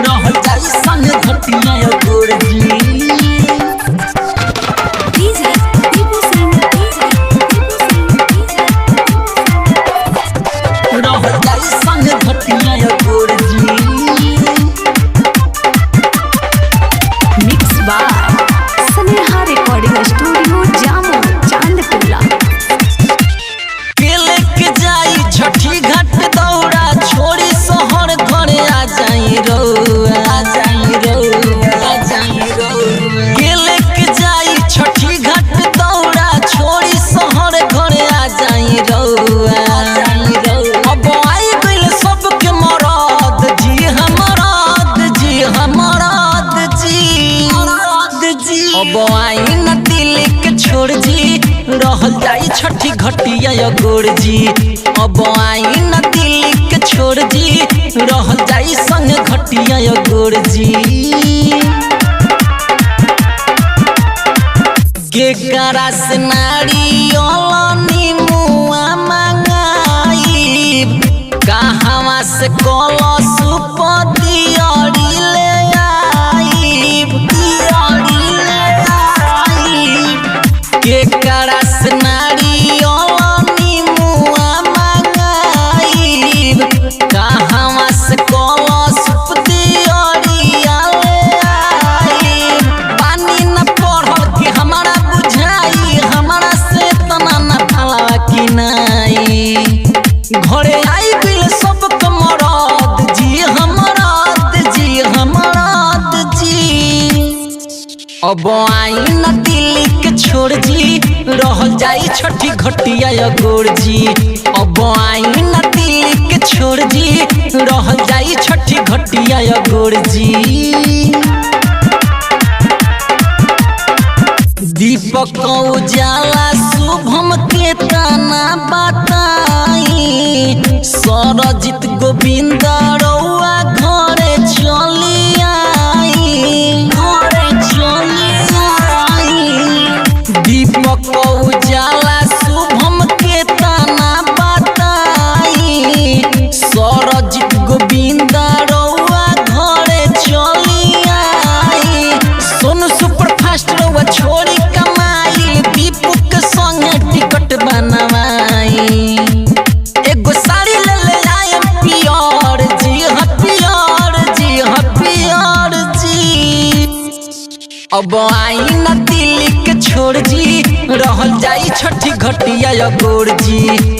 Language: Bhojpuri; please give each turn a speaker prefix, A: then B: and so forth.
A: रह जाई संग घटिया गोर जी रह जाई संग घटिया गोर जी।
B: Mix by Sneha recording studio जामो चांदपुला।
A: केले के जाई छठी घाट दौड़ा छोड़ी शहर घरे आ जाई रउआ आ जाई रउआ आ जाई रउआ। केले के जाई छठी घाट दौड़ा छोड़ी शहर घरे आ जाई रउआ आ जाई रउआ। अब आई गइल सबके मरद जी हमरद जी हमरद जी अब आई न दिल के छोड़ जी रहल जाई छठी घटिया गोर जी। अब आई न दिल के छोड़ जी रहल जाई संग घटिया गोर जी। के करा से नारियल मुआ मंगाई कहवा से कलश पतियरी ले आई दियरी ले आई। के करा से नारियल मुआ मंगाई कहवा से कलश पतियरिया ले आई। पानी न पढ़ल कि हमारा बुझाई हमारा से तना न भला कि नहीं। घरे आई बिल सब कमरद जी हमरद जी हमरद जी। अब आई न दिल के छोड़ जी रहल जाई छठी घटिया गोर जी। अब आई न दिल के छोड़ जी रहल जाई छठी घटिया गोर जी। दीपक उजाला शुभम के तना बताई सरजित गोविंद रउआ घरे चली आई घरे चली आई। दीपक उजाला शुभम के तना बताई सरजित गोविंद रउआ घरे चली आई। सोनू सुपर फास्ट रउआ छोड़ी कमाई दीपू के संगे टिकट बनवाई। एगो साड़ी ले ले आए पियर जी हपियर जी हपियर जी। अब आई न दिल के छोड़ जी रहल जाई छठी घटिया गोर जी।